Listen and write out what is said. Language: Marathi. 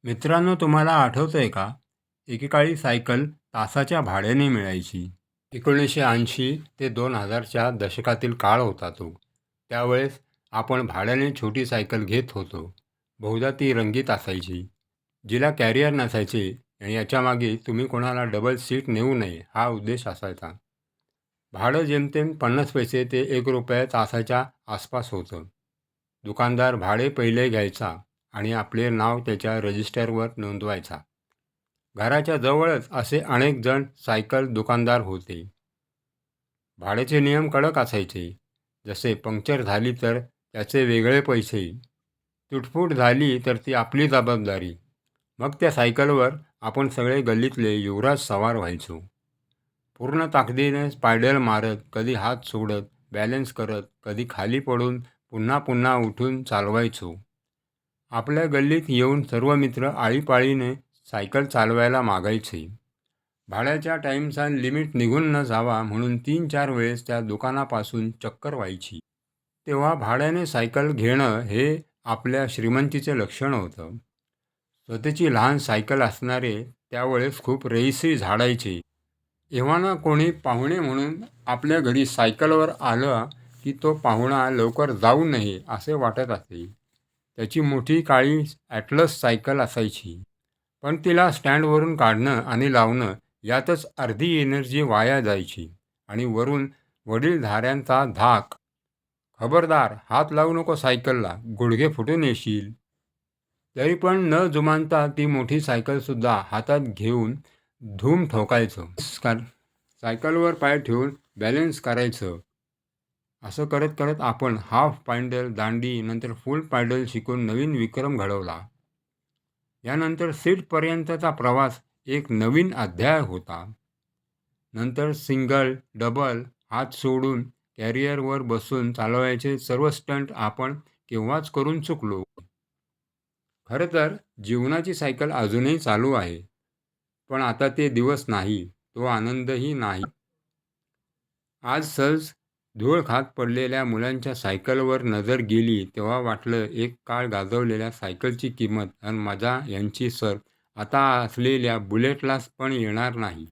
मित्रांनो, तुम्हाला आठवतंय का? एकेकाळी सायकल तासाच्या भाड्याने मिळायची. 1980 ते 2000च्या दशकातील काळ होता तो. त्यावेळेस आपण भाड्याने छोटी सायकल घेत होतो. बहुधा ती रंगीत असायची, जिला कॅरियर नसायचे आणि याच्यामागे तुम्ही कोणाला डबल सीट नेऊ नये हा उद्देश असायचा. भाडं जेमतेम 50 पैसे ते ₹1 तासाच्या आसपास होतं. दुकानदार भाडे पहिले घ्यायचा आणि आपले नाव त्याच्या रजिस्टरवर नोंदवायचा. घराच्या जवळच असे अनेक जण सायकल दुकानदार होते. भाड्याचे नियम कडक असायचे. जसे पंक्चर झाली तर त्याचे वेगळे पैसे, तुटफूट झाली तर ती आपली जबाबदारी. मग त्या सायकलवर आपण सगळे गल्लीतले युवराज सवार व्हायचो. पूर्ण ताकदीने पायडल मारत, कधी हात सोडत, बॅलन्स करत, कधी खाली पडून पुन्हा पुन्हा उठून चालवायचो. आपल्या गल्लीत येऊन सर्व मित्र आळीपाळीने सायकल चालवायला मागायचे. भाड्याच्या टाईमचा लिमिट निघून न जावा म्हणून 3-4 वेळेस त्या दुकानापासून चक्कर व्हायची. तेव्हा भाड्याने सायकल घेणं हे आपल्या श्रीमंतीचे लक्षण होतं. स्वतःची लहान सायकल असणारे त्यावेळेस खूप रईसी झाडायचे. एव्हाना कोणी पाहुणे म्हणून आपल्या घरी सायकलवर आला की तो पाहुणा लवकर जाऊ नये असे वाटत असे. त्याची मोठी काळी ॲटलस सायकल असायची. पण तिला स्टँडवरून काढणं आणि लावणं यातच अर्धी एनर्जी वाया जायची आणि वरून वडीलधाऱ्यांचा धाक, "खबरदार, हात लावू नको सायकलला, गुडघे फुटून येशील." तरी पण न जुमानता ती मोठी सायकलसुद्धा हातात घेऊन धूम ठोकायचं. सायकलवर पाय ठेवून बॅलन्स करायचं. असं करत करत आपण हाफ पायडल, दांडी, नंतर फुल पायडल शिकून नवीन विक्रम घडवला. यानंतर सीटपर्यंतचा प्रवास एक नवीन अध्याय होता. नंतर सिंगल, डबल, हात सोडून कॅरियरवर बसून चालवायचे सर्व स्टंट आपण केव्हाच करून चुकलो. खरं तर जीवनाची सायकल अजूनही चालू आहे. पण आता ते दिवस नाही, तो आनंदही नाही. आज सहज धूळ खात पडलेल्या मुलांच्या सायकलवर नजर गेली तेव्हा वाटलं, एक काळ गाजवलेल्या सायकलची किंमत आणि मजा यांची सर आता असलेल्या बुलेटला पण येणार नाही.